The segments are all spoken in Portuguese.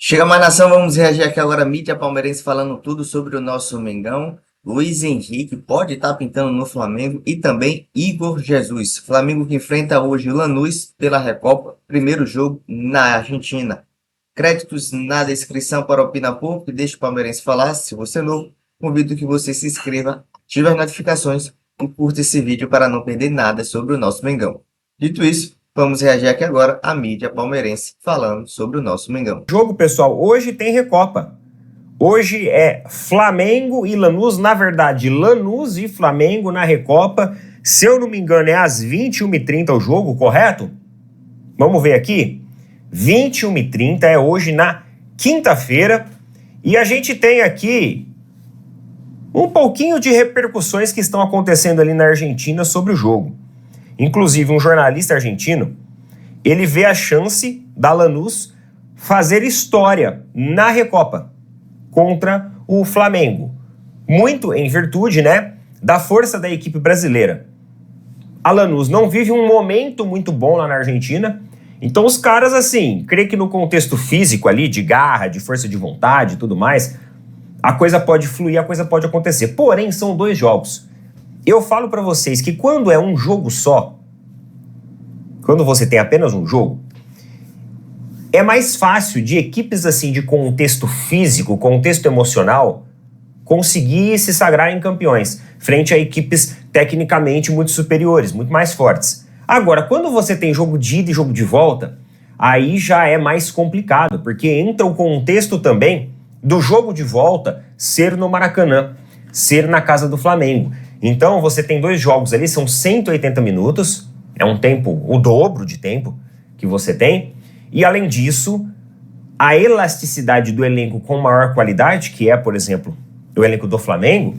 Chega mais nação, vamos reagir aqui agora. Mídia palmeirense falando tudo sobre o nosso Mengão. Luiz Henrique pode estar pintando no Flamengo e também Igor Jesus. Flamengo que enfrenta hoje o Lanús pela Recopa, primeiro jogo na Argentina. Créditos na descrição para opinar pouco e deixe o palmeirense falar. Se você é novo, convido que você se inscreva, ative as notificações e curta esse vídeo para não perder nada sobre o nosso Mengão. Dito isso, vamos reagir aqui agora à mídia palmeirense falando sobre o nosso Mengão. Jogo, pessoal, hoje tem Recopa. Hoje é Flamengo e Lanús, na verdade, Lanús e Flamengo na Recopa. Se eu não me engano, é às 21h30 o jogo, correto? Vamos ver aqui. 21h30 é hoje na quinta-feira. E a gente tem aqui um pouquinho de repercussões que estão acontecendo ali na Argentina sobre o jogo. Inclusive, um jornalista argentino, ele vê a chance da Lanús fazer história na Recopa contra o Flamengo. Muito em virtude, da força da equipe brasileira. A Lanús não vive um momento muito bom lá na Argentina, então os caras, assim, creio que no contexto físico ali, de garra, de força de vontade e tudo mais, a coisa pode fluir, a coisa pode acontecer. Porém, são 2 jogos. Eu falo pra vocês que quando é um jogo só, quando você tem apenas um jogo, é mais fácil de equipes assim de contexto físico, contexto emocional, conseguir se sagrarem campeões, frente a equipes tecnicamente muito superiores, muito mais fortes. Agora, quando você tem jogo de ida e jogo de volta, aí já é mais complicado, porque entra o contexto também do jogo de volta ser no Maracanã, ser na casa do Flamengo. Então você tem 2 jogos ali, são 180 minutos, é um tempo, o dobro de tempo que você tem. E além disso, a elasticidade do elenco com maior qualidade, que é, por exemplo, o elenco do Flamengo,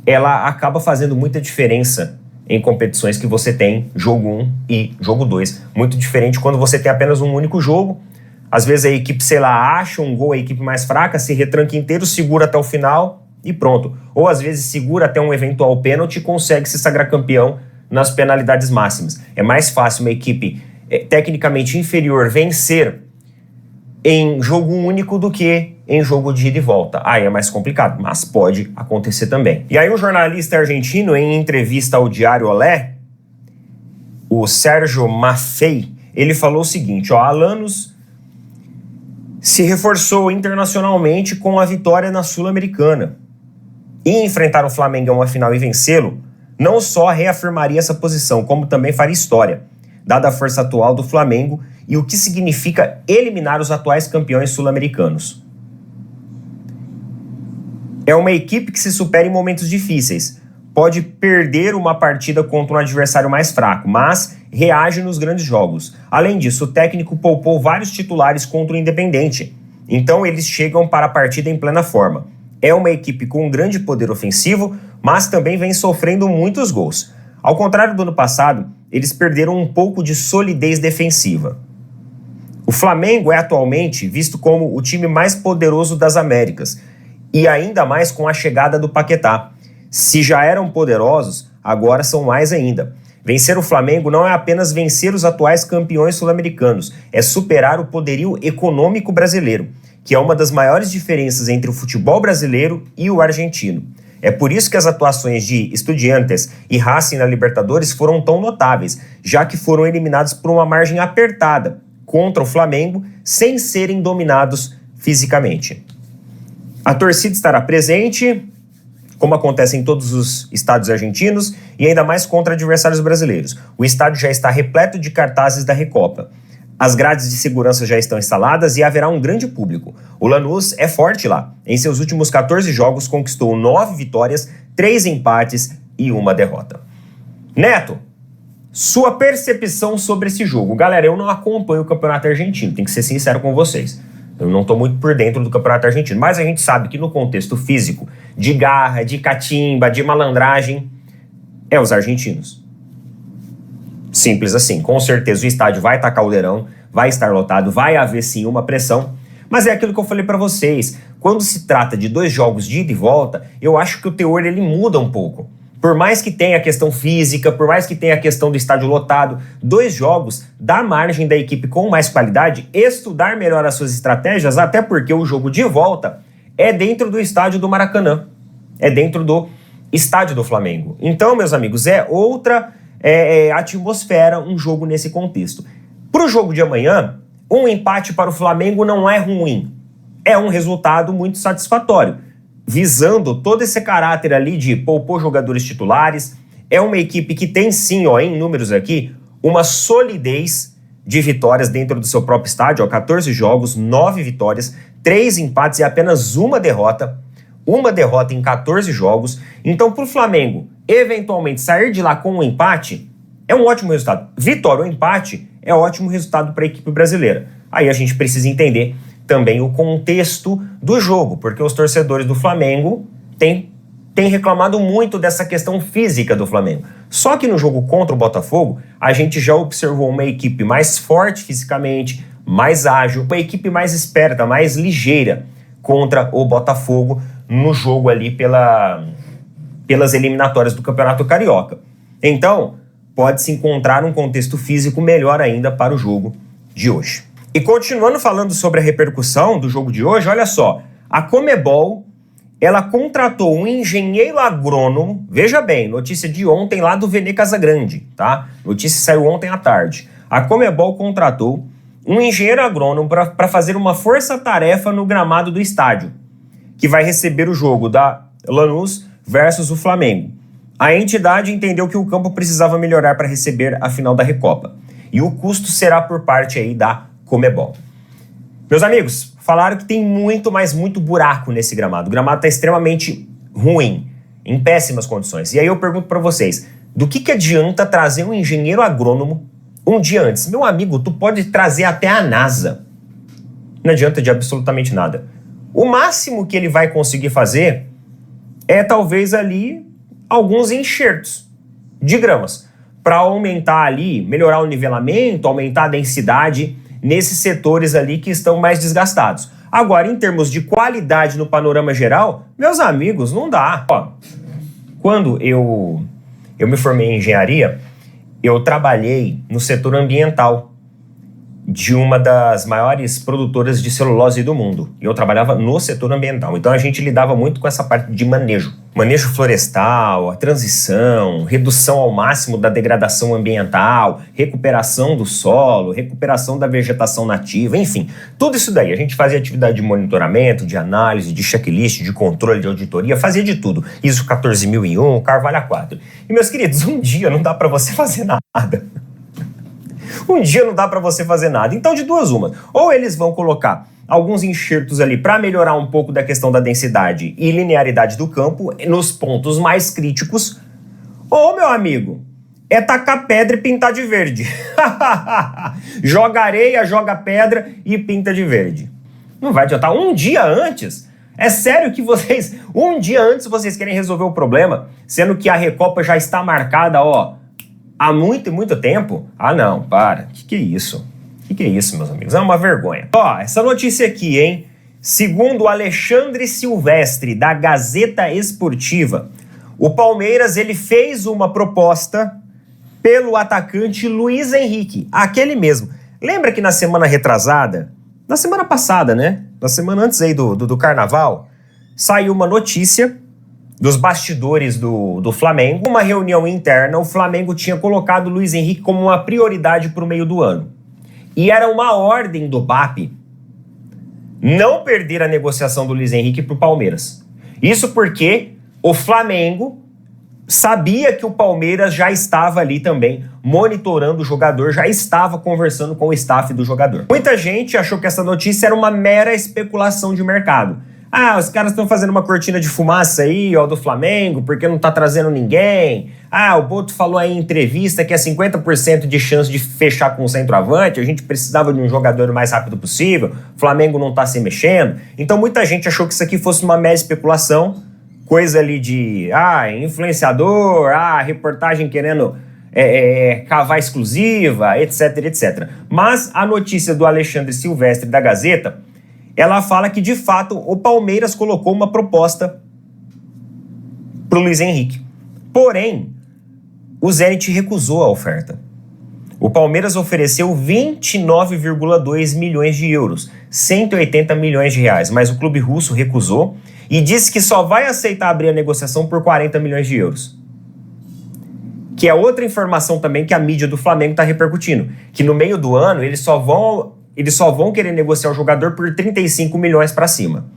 ela acaba fazendo muita diferença em competições que você tem jogo 1 e jogo 2. Muito diferente quando você tem apenas um único jogo. Às vezes a equipe, acha um gol, a equipe mais fraca, se retranca inteiro, segura até o final e pronto. Ou às vezes segura até um eventual pênalti e consegue se sagrar campeão nas penalidades máximas. É mais fácil uma equipe tecnicamente inferior vencer em jogo único do que em jogo de ida e volta. Aí é mais complicado, mas pode acontecer também. E aí um jornalista argentino, em entrevista ao Diário Olé, o Sérgio Maffei, ele falou o seguinte, a Lanús se reforçou internacionalmente com a vitória na Sul-Americana. E enfrentar o Flamengo em uma final e vencê-lo não só reafirmaria essa posição, como também faria história, dada a força atual do Flamengo e o que significa eliminar os atuais campeões sul-americanos. É uma equipe que se supera em momentos difíceis, pode perder uma partida contra um adversário mais fraco, mas reage nos grandes jogos. Além disso, o técnico poupou vários titulares contra o Independente, então eles chegam para a partida em plena forma. É uma equipe com um grande poder ofensivo, mas também vem sofrendo muitos gols. Ao contrário do ano passado, eles perderam um pouco de solidez defensiva. O Flamengo é atualmente visto como o time mais poderoso das Américas, e ainda mais com a chegada do Paquetá. Se já eram poderosos, agora são mais ainda. Vencer o Flamengo não é apenas vencer os atuais campeões sul-americanos, é superar o poderio econômico brasileiro, que é uma das maiores diferenças entre o futebol brasileiro e o argentino. É por isso que as atuações de Estudiantes e Racing na Libertadores foram tão notáveis, já que foram eliminados por uma margem apertada contra o Flamengo, sem serem dominados fisicamente. A torcida estará presente, como acontece em todos os estádios argentinos, e ainda mais contra adversários brasileiros. O estádio já está repleto de cartazes da Recopa. As grades de segurança já estão instaladas e haverá um grande público. O Lanús é forte lá. Em seus últimos 14 jogos, conquistou 9 vitórias, 3 empates e 1 derrota. Neto, sua percepção sobre esse jogo. Galera, eu não acompanho o campeonato argentino, tenho que ser sincero com vocês. Eu não estou muito por dentro do campeonato argentino, mas a gente sabe que no contexto físico, de garra, de catimba, de malandragem, é os argentinos. Simples assim. Com certeza o estádio vai estar caldeirão, vai estar lotado, vai haver sim uma pressão. Mas é aquilo que eu falei para vocês. Quando se trata de 2 jogos de ida e volta, eu acho que o teor ele muda um pouco. por mais que tenha a questão física, por mais que tenha a questão do estádio lotado, 2 jogos dá margem da equipe com mais qualidade estudar melhor as suas estratégias, até porque o jogo de volta é dentro do estádio do Maracanã, é dentro do estádio do Flamengo. Então, meus amigos, é outra atmosfera um jogo nesse contexto. Para o jogo de amanhã, um empate para o Flamengo não é ruim, é um resultado muito satisfatório, visando todo esse caráter ali de poupar jogadores titulares. É uma equipe que tem sim, em números aqui, uma solidez de vitórias dentro do seu próprio estádio, 14 jogos, 9 vitórias, 3 empates e apenas uma derrota em 14 jogos. Então, para o Flamengo, eventualmente, sair de lá com um empate é um ótimo resultado. Vitória ou empate é ótimo resultado para a equipe brasileira. Aí a gente precisa entender também o contexto do jogo, porque os torcedores do Flamengo têm reclamado muito dessa questão física do Flamengo. Só que no jogo contra o Botafogo, a gente já observou uma equipe mais forte fisicamente, mais ágil, uma equipe mais esperta, mais ligeira contra o Botafogo no jogo ali pelas eliminatórias do Campeonato Carioca. Então, pode-se encontrar um contexto físico melhor ainda para o jogo de hoje. E continuando falando sobre a repercussão do jogo de hoje, olha só, a Conmebol, ela contratou um engenheiro agrônomo, veja bem, notícia de ontem lá do Vene Casagrande, tá? Notícia saiu ontem à tarde. A Conmebol contratou um engenheiro agrônomo para fazer uma força-tarefa no gramado do estádio, que vai receber o jogo da Lanús versus o Flamengo. A entidade entendeu que o campo precisava melhorar para receber a final da Recopa. E o custo será por parte aí da Conmebol. Meus amigos, falaram que tem muito, mas muito buraco nesse gramado. O gramado está extremamente ruim, em péssimas condições. E aí eu pergunto para vocês, do que adianta trazer um engenheiro agrônomo um dia antes? Meu amigo, tu pode trazer até a NASA. Não adianta de absolutamente nada. O máximo que ele vai conseguir fazer é talvez ali alguns enxertos de gramas para aumentar ali, melhorar o nivelamento, aumentar a densidade nesses setores ali que estão mais desgastados. Agora, em termos de qualidade no panorama geral, meus amigos, não dá. Ó, quando eu me formei em engenharia, eu trabalhei no setor ambiental de uma das maiores produtoras de celulose do mundo. E eu trabalhava no setor ambiental. Então a gente lidava muito com essa parte de manejo. Manejo florestal, a transição, redução ao máximo da degradação ambiental, recuperação do solo, recuperação da vegetação nativa, enfim. Tudo isso daí. A gente fazia atividade de monitoramento, de análise, de checklist, de controle, de auditoria, fazia de tudo. ISO 14001, Carvalho A4. E meus queridos, um dia não dá para você fazer nada. Um dia não dá para você fazer nada. Então, de duas uma. Ou eles vão colocar alguns enxertos ali para melhorar um pouco da questão da densidade e linearidade do campo nos pontos mais críticos. Ou, meu amigo, é tacar pedra e pintar de verde. Joga areia, joga pedra e pinta de verde. Não vai adiantar. Um dia antes... É sério que vocês... Um dia antes vocês querem resolver o problema, sendo que a Recopa já está marcada, há muito e muito tempo? Ah, não, para. Que é isso? Que é isso, meus amigos? É uma vergonha. Essa notícia aqui, hein? Segundo Alexandre Silvestre, da Gazeta Esportiva, o Palmeiras, ele fez uma proposta pelo atacante Luiz Henrique, aquele mesmo. Lembra que na semana retrasada, na semana passada, né? Na semana antes aí do Carnaval, saiu uma notícia dos bastidores do Flamengo. Uma reunião interna, o Flamengo tinha colocado o Luiz Henrique como uma prioridade para o meio do ano. E era uma ordem do BAP não perder a negociação do Luiz Henrique para o Palmeiras. Isso porque o Flamengo sabia que o Palmeiras já estava ali também monitorando o jogador, já estava conversando com o staff do jogador. Muita gente achou que essa notícia era uma mera especulação de mercado. Ah, os caras estão fazendo uma cortina de fumaça aí, do Flamengo, porque não tá trazendo ninguém. Ah, o Boto falou aí em entrevista que é 50% de chance de fechar com o centroavante, a gente precisava de um jogador o mais rápido possível, o Flamengo não tá se mexendo. Então muita gente achou que isso aqui fosse uma mera especulação, coisa ali de, influenciador, reportagem querendo cavar exclusiva, etc, etc. Mas a notícia do Alexandre Silvestre da Gazeta, ela fala que, de fato, o Palmeiras colocou uma proposta pro Luiz Henrique. Porém, o Zenit recusou a oferta. O Palmeiras ofereceu 29,2 milhões de euros, 180 milhões de reais, mas o clube russo recusou e disse que só vai aceitar abrir a negociação por 40 milhões de euros. Que é outra informação também que a mídia do Flamengo está repercutindo, que no meio do ano eles só vão querer negociar o jogador por 35 milhões para cima.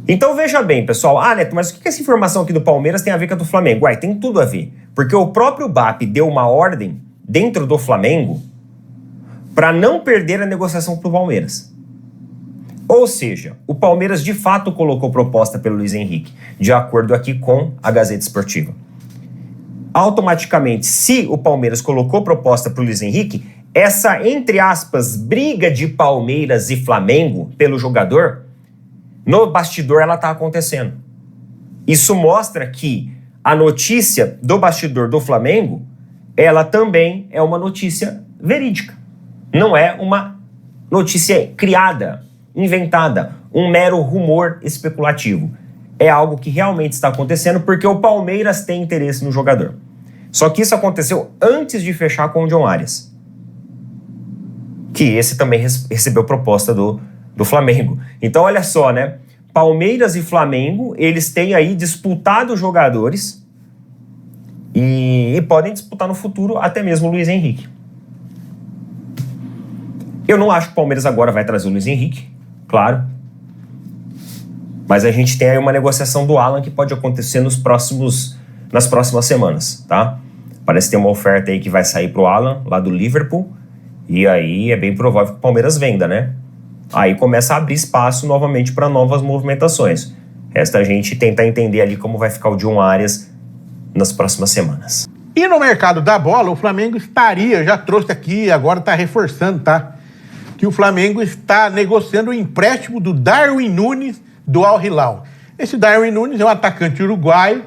Então veja bem, pessoal, Neto, mas o que essa informação aqui do Palmeiras tem a ver com a do Flamengo? Uai, tem tudo a ver, porque o próprio BAP deu uma ordem dentro do Flamengo para não perder a negociação para o Palmeiras. Ou seja, o Palmeiras de fato colocou proposta pelo Luiz Henrique, de acordo aqui com a Gazeta Esportiva. Automaticamente, se o Palmeiras colocou proposta para o Luiz Henrique, essa, entre aspas, briga de Palmeiras e Flamengo pelo jogador, no bastidor ela está acontecendo. Isso mostra que a notícia do bastidor do Flamengo, ela também é uma notícia verídica. Não é uma notícia criada, inventada, um mero rumor especulativo. É algo que realmente está acontecendo porque o Palmeiras tem interesse no jogador. Só que isso aconteceu antes de fechar com o John Arias, que esse também recebeu proposta do Flamengo. Então olha só, né? Palmeiras e Flamengo, eles têm aí disputado jogadores e podem disputar no futuro até mesmo o Luiz Henrique. Eu não acho que o Palmeiras agora vai trazer o Luiz Henrique, claro. Mas a gente tem aí uma negociação do Alan que pode acontecer nas próximas semanas, tá? Parece ter uma oferta aí que vai sair pro Alan, lá do Liverpool, e aí é bem provável que o Palmeiras venda, né? Aí começa a abrir espaço novamente para novas movimentações. Resta a gente tentar entender ali como vai ficar o John Arias nas próximas semanas. E no mercado da bola, o Flamengo estaria, já trouxe aqui, agora está reforçando, tá? Que o Flamengo está negociando o empréstimo do Darwin Núñez do Al Hilal. Esse Darwin Núñez é um atacante uruguaio,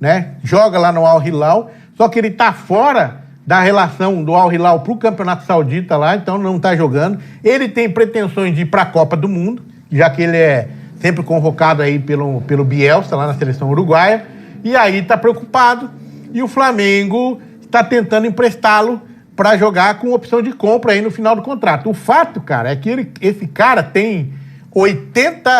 né? Joga lá no Al Hilal, só que ele está fora da relação do Al Hilal para o Campeonato Saudita lá, então não está jogando. Ele tem pretensões de ir para a Copa do Mundo, já que ele é sempre convocado aí pelo Bielsa lá na seleção uruguaia, e aí está preocupado, e o Flamengo está tentando emprestá-lo para jogar com opção de compra aí no final do contrato. O fato, cara, é que esse cara tem 70...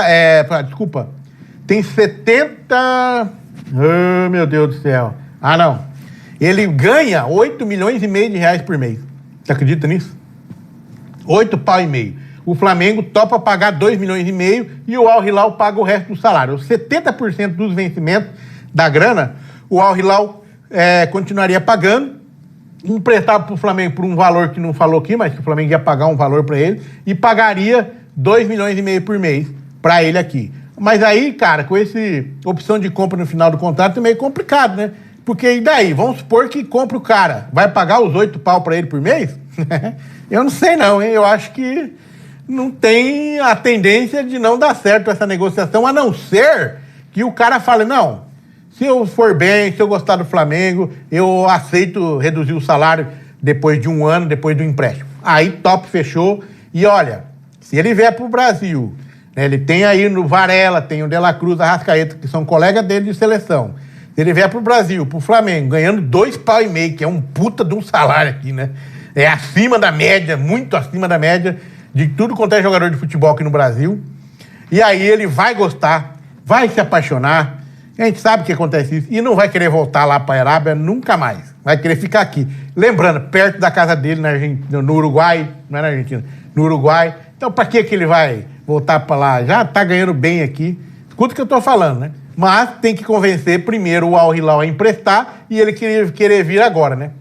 Oh, meu Deus do céu. Não. Ele ganha 8 milhões e meio de reais por mês. Você acredita nisso? 8,5 pau. O Flamengo topa pagar 2 milhões e meio e o Al Hilal paga o resto do salário. Os 70% dos vencimentos da grana, o Al Hilal continuaria pagando, emprestava para o Flamengo por um valor que não falou aqui, mas que o Flamengo ia pagar um valor para ele, e pagaria 2 milhões e meio por mês para ele aqui. Mas aí, cara, com essa opção de compra no final do contrato é meio complicado, né? Porque e daí? Vamos supor que compra o cara. Vai pagar os 8 pau para ele por mês? Eu não sei não, hein? Eu acho que não tem a tendência de não dar certo essa negociação, a não ser que o cara fale, não, se eu for bem, se eu gostar do Flamengo, eu aceito reduzir o salário depois de um ano, depois do empréstimo. Aí, top, fechou. E olha, se ele vier pro Brasil, né, ele tem aí no Varela, tem o De La Cruz, a Arrascaeta, que são colegas dele de seleção. Se ele vier pro Brasil, pro Flamengo, ganhando 2,5 pau, que é um puta de um salário aqui, né? É acima da média, muito acima da média de tudo quanto é jogador de futebol aqui no Brasil. E aí ele vai gostar, vai se apaixonar. A gente sabe que acontece isso. E não vai querer voltar lá para a Arábia nunca mais. Vai querer ficar aqui. Lembrando, perto da casa dele no Uruguai, não é na Argentina, no Uruguai. Então, para que ele vai voltar para lá? Já tá ganhando bem aqui. Escuta o que eu tô falando, né? Mas tem que convencer primeiro o Al Hilal a emprestar e ele querer vir agora, né?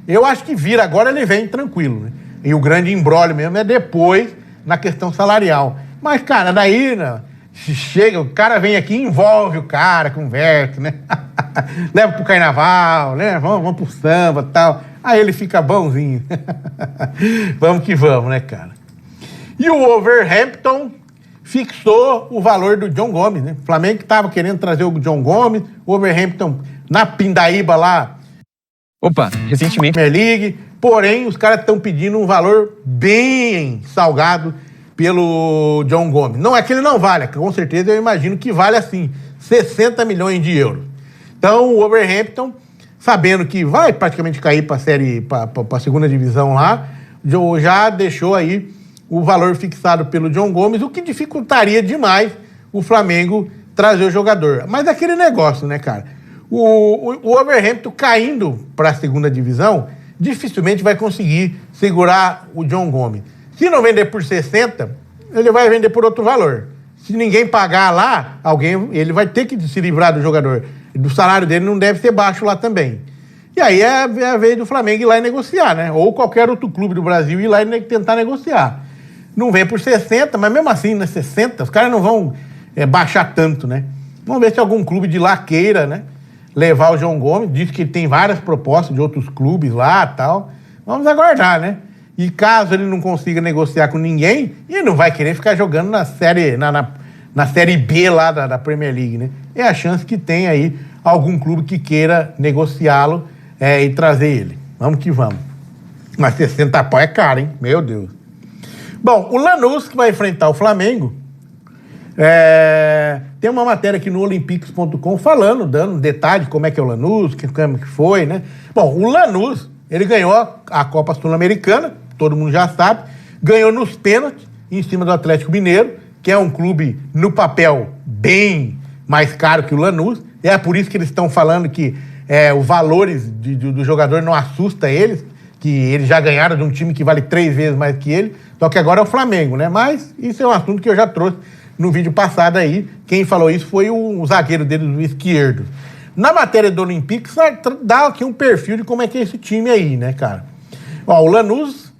Eu acho que vir agora ele vem tranquilo, né? E o grande imbróglio mesmo é depois na questão salarial. Mas, cara, daí, né, chega, o cara vem aqui e envolve o cara, conversa, né? Leva pro carnaval, né? Vamos pro samba e tal. Aí ele fica bonzinho. Vamos que vamos, né, cara? E o Wolverhampton fixou o valor do John Gomes, né? O Flamengo que estava querendo trazer o John Gomes, o Wolverhampton na Pindaíba lá. Recentemente. Premier League. Porém, os caras estão pedindo um valor bem salgado pelo John Gomes. Não é que ele não vale, com certeza eu imagino que vale assim, 60 milhões de euros. Então, o Wolverhampton, sabendo que vai praticamente cair para a segunda divisão lá, já deixou aí o valor fixado pelo John Gomes, o que dificultaria demais o Flamengo trazer o jogador. Mas aquele negócio, né, cara? O Wolverhampton caindo para a segunda divisão, dificilmente vai conseguir segurar o John Gomes. Se não vender por 60, ele vai vender por outro valor. Se ninguém pagar lá, ele vai ter que se livrar do jogador. O salário dele não deve ser baixo lá também. E aí é a vez do Flamengo ir lá e negociar, né? Ou qualquer outro clube do Brasil ir lá e tentar negociar. Não vem por 60, mas mesmo assim, né, 60, os caras não vão baixar tanto, né? Vamos ver se algum clube de lá queira, né, levar o João Gomes. Diz que ele tem várias propostas de outros clubes lá e tal. Vamos aguardar, né? E caso ele não consiga negociar com ninguém, ele não vai querer ficar jogando na série B lá da Premier League, né? É a chance que tem aí algum clube que queira negociá-lo e trazer ele. Vamos que vamos. Mas 60 pau é caro, hein? Meu Deus. Bom, o Lanús, que vai enfrentar o Flamengo, tem uma matéria aqui no Olympics.com falando, dando detalhe de como é que é o Lanús, como que foi, né? Bom, o Lanús, ele ganhou a Copa Sul-Americana, todo mundo já sabe, ganhou nos pênaltis, em cima do Atlético Mineiro, que é um clube, no papel, bem mais caro que o Lanús. É por isso que eles estão falando que os valores do jogador não assusta eles, que eles já ganharam de um time que vale 3 vezes mais que ele, só que agora é o Flamengo, né? Mas isso é um assunto que eu já trouxe no vídeo passado aí. Quem falou isso foi o zagueiro dele, o esquerdo. Na matéria do Olympics, dá aqui um perfil de como é que é esse time aí, né, cara? Ó, o Lanús,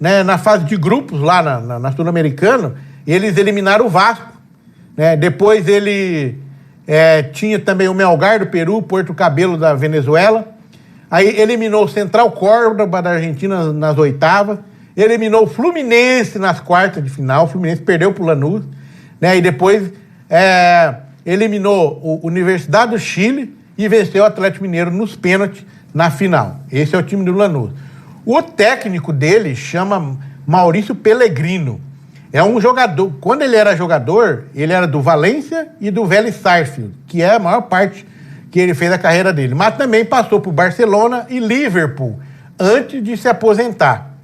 né, na fase de grupos, lá na Sul-Americana, eles eliminaram o Vasco, né? Depois ele tinha também o Melgar do Peru, Porto Cabelo da Venezuela. Aí eliminou o Central Córdoba da Argentina nas oitavas. Eliminou o Fluminense nas quartas de final. O Fluminense perdeu pro Lanús, né? E depois eliminou o Universidade do Chile e venceu o Atlético Mineiro nos pênaltis na final. Esse é o time do Lanús. O técnico dele chama Maurício Pellegrino. É um jogador, quando ele era jogador, ele era do Valência e do Vélez Sarsfield, que é a maior parte que ele fez a carreira dele. Mas também passou por Barcelona e Liverpool, antes de se aposentar.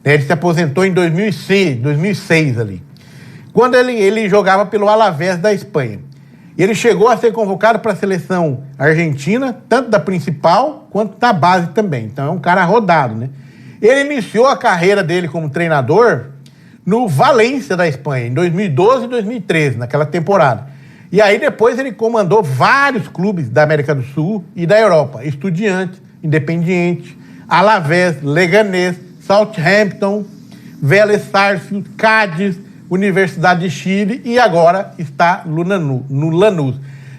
Ele se aposentou em 2006 ali, quando ele jogava pelo Alavés da Espanha. Ele chegou a ser convocado para a seleção argentina, tanto da principal quanto da base também. Então é um cara rodado, né? Ele iniciou a carreira dele como treinador no Valência da Espanha, em 2012 e 2013, naquela temporada. E aí depois ele comandou vários clubes da América do Sul e da Europa. Estudiantes, Independiente, Alavés, Leganés, Southampton, Vélez Sarsfield, Cádiz, Universidade de Chile e agora está no Lanús.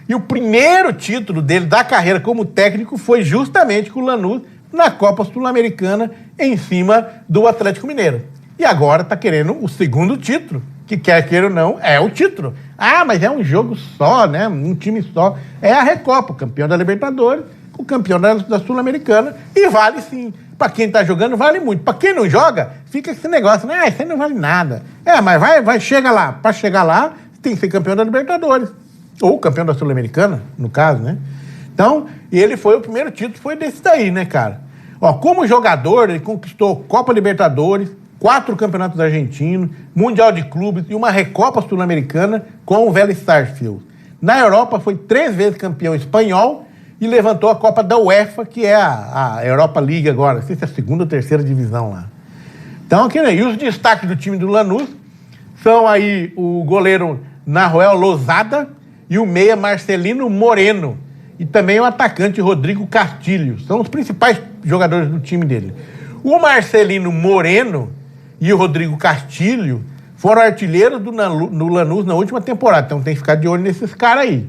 E o primeiro título dele da carreira como técnico foi justamente com o Lanús na Copa Sul-Americana em cima do Atlético Mineiro. E agora está querendo o segundo título, que quer queira ou não, é o título. Ah, mas é um jogo só, né? Um time só. É a Recopa, o campeão da Libertadores, o campeão da Sul-Americana, e vale sim. Para quem está jogando, vale muito. Para quem não joga, fica esse negócio, né? Isso aí não vale nada. Mas chega lá. Para chegar lá, tem que ser campeão da Libertadores. Ou campeão da Sul-Americana, no caso, né? Então, ele foi o primeiro título, foi desse daí, né, cara? Ó, como jogador, ele conquistou Copa Libertadores, 4 campeonatos argentinos, Mundial de Clubes e uma Recopa Sul-Americana com o Vélez Sarsfield. Na Europa, foi 3 vezes campeão espanhol e levantou a Copa da UEFA, que é a Europa League agora. Não sei se é a 2ª ou 3ª divisão lá. Então, e os destaques do time do Lanús são aí o goleiro Nahuel Lozada e o meia Marcelino Moreno. E também o atacante Rodrigo Castilho. São os principais jogadores do time dele. O Marcelino Moreno e o Rodrigo Castilho foram artilheiros no Lanús na última temporada. Então tem que ficar de olho nesses caras aí.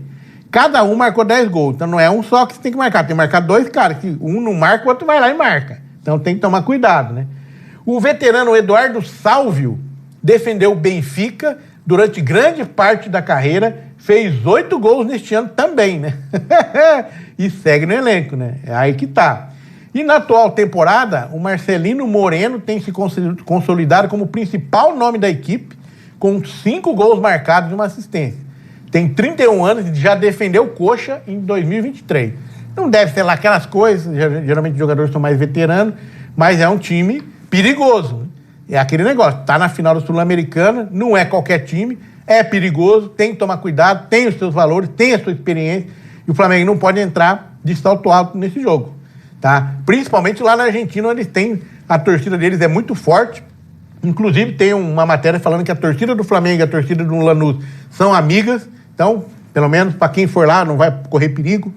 Cada um marcou 10 gols. Então não é um só que você tem que marcar. Tem que marcar 2 caras. Que um não marca, o outro vai lá e marca. Então tem que tomar cuidado, né? O veterano Eduardo Salvio defendeu o Benfica durante grande parte da carreira. Fez 8 gols neste ano também, né? E segue no elenco, né? É aí que tá. E na atual temporada, o Marcelino Moreno tem se consolidado como o principal nome da equipe, com 5 gols marcados e uma assistência. tem 31 anos e já defendeu Coxa em 2023. Não deve ser lá aquelas coisas, geralmente os jogadores são mais veteranos, mas é um time perigoso. É aquele negócio, tá na final do Sul-Americana, não é qualquer time, é perigoso, tem que tomar cuidado, tem os seus valores, tem a sua experiência, e o Flamengo não pode entrar de salto alto nesse jogo, tá? Principalmente lá na Argentina, eles têm, a torcida deles é muito forte, inclusive tem uma matéria falando que a torcida do Flamengo e a torcida do Lanús são amigas, então, pelo menos para quem for lá, não vai correr perigo.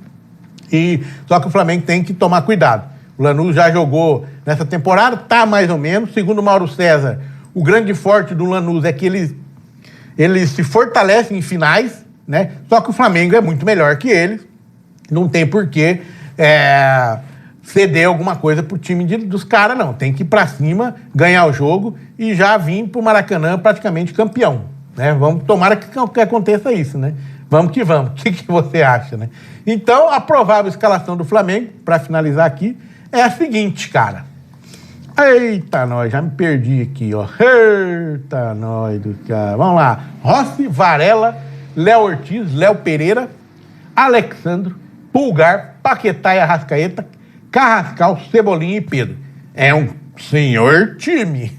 Só que o Flamengo tem que tomar cuidado. O Lanús já jogou nessa temporada, tá mais ou menos. Segundo o Mauro César, o grande forte do Lanús é que eles se fortalecem em finais, né? Só que o Flamengo é muito melhor que eles. Não tem porquê ceder alguma coisa pro time dos caras, não. Tem que ir pra cima, ganhar o jogo e já vir pro Maracanã praticamente campeão. Né? Tomara que aconteça isso, né? Vamos que vamos. O que você acha, né? Então, a provável escalação do Flamengo, para finalizar aqui, é a seguinte, cara. Eita, nós, já me perdi aqui, ó. Eita, nós do cara. Vamos lá. Rossi, Varela, Léo Ortiz, Léo Pereira, Alexandro, Pulgar, Paquetá e Arrascaeta, Carrascal, Cebolinha e Pedro. É um senhor time.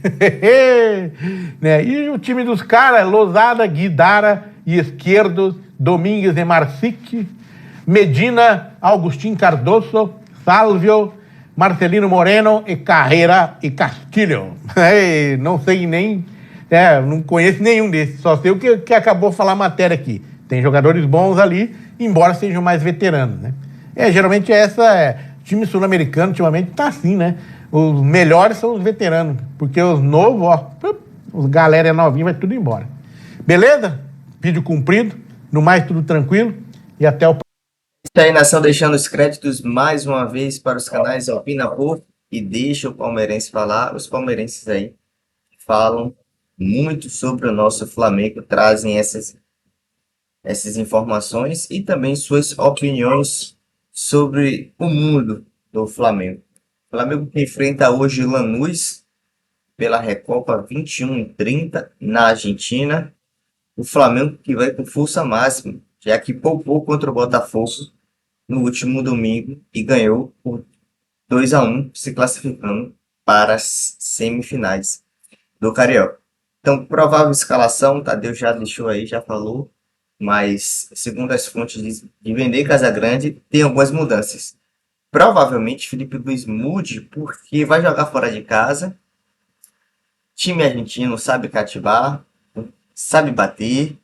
Né? E o time dos caras, Lozada, Guidara e Esquerdos, Domingues e Marcic, Medina, Agustín Cardoso, Salvio, Marcelino Moreno e Carreira e Castilho. Não sei nem... não conheço nenhum desses, só sei o que acabou de falar a matéria aqui. Tem jogadores bons ali, embora sejam mais veteranos, né? Geralmente time sul-americano ultimamente tá assim, né? Os melhores são os veteranos, porque os novos, ó, os galera novinha vai tudo embora. Beleza? Vídeo cumprido, no mais tudo tranquilo e até o próximo. Isso aí, nação, deixando os créditos mais uma vez para os canais Opina Por e Deixa o Palmeirense falar. Os palmeirenses aí falam muito sobre o nosso Flamengo, trazem essas informações e também suas opiniões sobre o mundo do Flamengo. O Flamengo que enfrenta hoje Lanús pela Recopa 21-30 na Argentina. O Flamengo que vai com força máxima, já que poupou contra o Botafogo no último domingo e ganhou por 2-1, se classificando para as semifinais do Carioca. Então, provável escalação, Tadeu já deixou aí, já falou, mas segundo as fontes de Vender Casagrande, tem algumas mudanças. Provavelmente Felipe Luiz mude porque vai jogar fora de casa. Time argentino sabe cativar, sabe bater.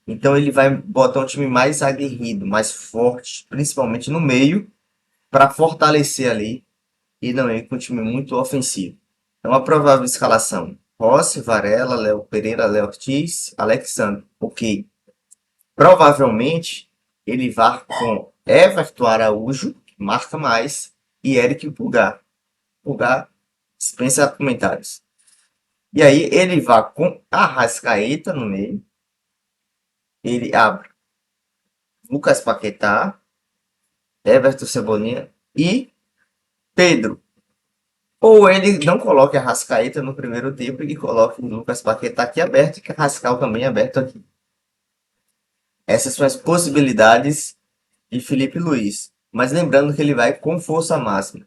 Então ele vai botar um time mais aguerrido, mais forte, principalmente no meio, para fortalecer ali e não ir com um time muito ofensivo. Então a provável escalação: Rossi, Varela, Léo Pereira, Léo Ortiz, Alexandre. Ok. Provavelmente ele vai com Everton Araújo, marca mais, e Eric Pulgar. Pulgar dispensa comentários. E aí ele vai com Arrascaeta no meio. Ele abre Lucas Paquetá, Everton Cebolinha e Pedro. Ou ele não coloque Arrascaeta no primeiro tempo e coloque o Lucas Paquetá aqui aberto e Carrascal também aberto aqui. Essas são as possibilidades de Felipe Luiz. Mas lembrando que ele vai com força máxima.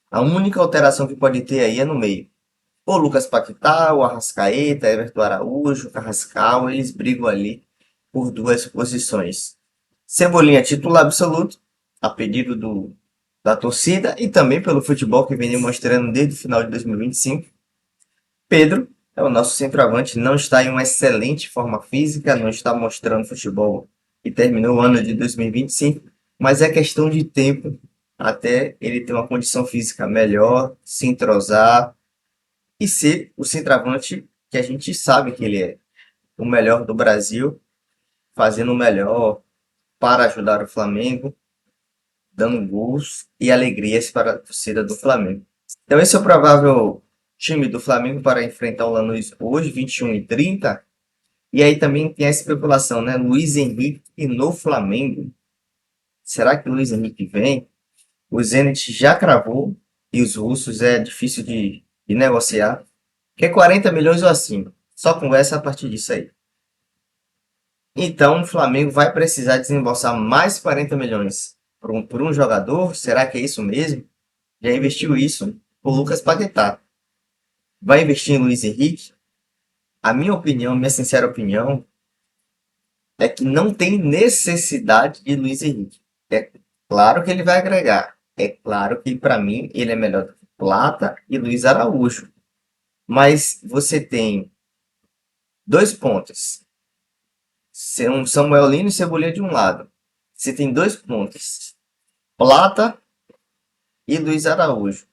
A única alteração que pode ter aí é no meio. O Lucas Paquetá, o Arrascaeta, Everton Araújo, Carrascal, eles brigam ali por duas posições. Cebolinha titular absoluto, a pedido da torcida e também pelo futebol que vem demonstrando desde o final de 2025. Pedro é o nosso centroavante, não está em uma excelente forma física, não está mostrando futebol e terminou o ano de 2025. Mas é questão de tempo até ele ter uma condição física melhor, se entrosar e ser o centroavante que a gente sabe que ele é. O melhor do Brasil, fazendo o melhor para ajudar o Flamengo, dando gols e alegrias para a torcida do Flamengo. Então esse é o provável time do Flamengo para enfrentar o Lanús hoje, 21h30. E aí também tem a especulação, né? Luiz Henrique no Flamengo. Será que o Luiz Henrique vem? O Zenit já cravou e os russos é difícil de negociar. Quer 40 milhões ou acima. Só conversa a partir disso aí. Então, o Flamengo vai precisar desembolsar mais 40 milhões por um jogador? Será que é isso mesmo? Já investiu isso o Lucas Paquetá. Vai investir em Luiz Henrique? A minha opinião, minha sincera opinião, é que não tem necessidade de Luiz Henrique. É claro que ele vai agregar. É claro que, para mim, ele é melhor do que Plata e Luiz Araújo. Mas você tem 2 pontos. Um Samuel Lino e Cebolinha de um lado. Você tem 2 pontos. Plata e Luiz Araújo.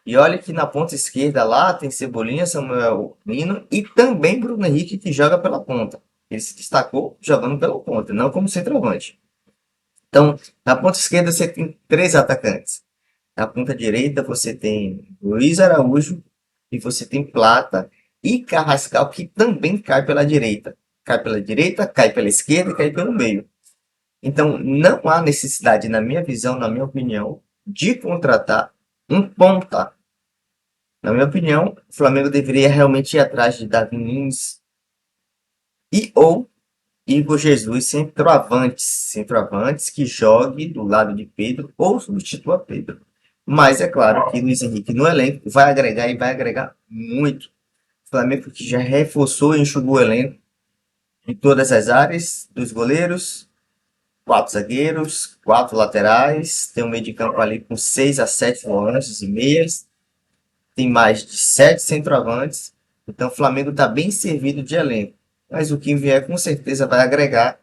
E olha que na ponta esquerda lá tem Cebolinha, Samuel Lino e também Bruno Henrique, que joga pela ponta. Ele se destacou jogando pela ponta, não como centroavante. Então, na ponta esquerda você tem 3 atacantes. Na ponta direita você tem Luiz Araújo e você tem Plata e Carrascal, que também cai pela direita. Cai pela direita, cai pela esquerda e cai pelo meio. Então, não há necessidade, na minha visão, na minha opinião, de contratar um ponta. Na minha opinião, o Flamengo deveria realmente ir atrás de Davi Nunes e ou Igor Jesus, centroavantes que jogue do lado de Pedro ou substitua Pedro. Mas é claro que Luiz Henrique no elenco vai agregar e vai agregar muito. O Flamengo que já reforçou e enxugou o elenco em todas as áreas, dos goleiros, 4 zagueiros, 4 laterais, tem um meio de campo ali com 6 a 7 volantes e meias, tem mais de 7 centroavantes, então o Flamengo está bem servido de elenco. Mas o que vier com certeza vai agregar,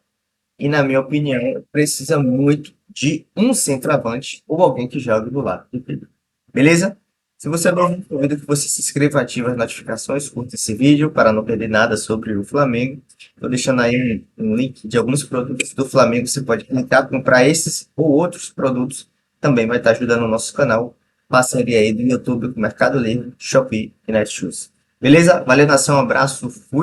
e na minha opinião, precisa muito de um centroavante ou alguém que jogue do lado do Pedro. Beleza? Se você é novo, convido que você se inscreva, ative as notificações, curta esse vídeo para não perder nada sobre o Flamengo. Estou deixando aí um link de alguns produtos do Flamengo. Você pode clicar, comprar esses ou outros produtos. Também vai estar ajudando o nosso canal. Parceria aí do YouTube com Mercado Livre, Shopee e Netshoes. Beleza? Valeu, nação. Um abraço. Fui.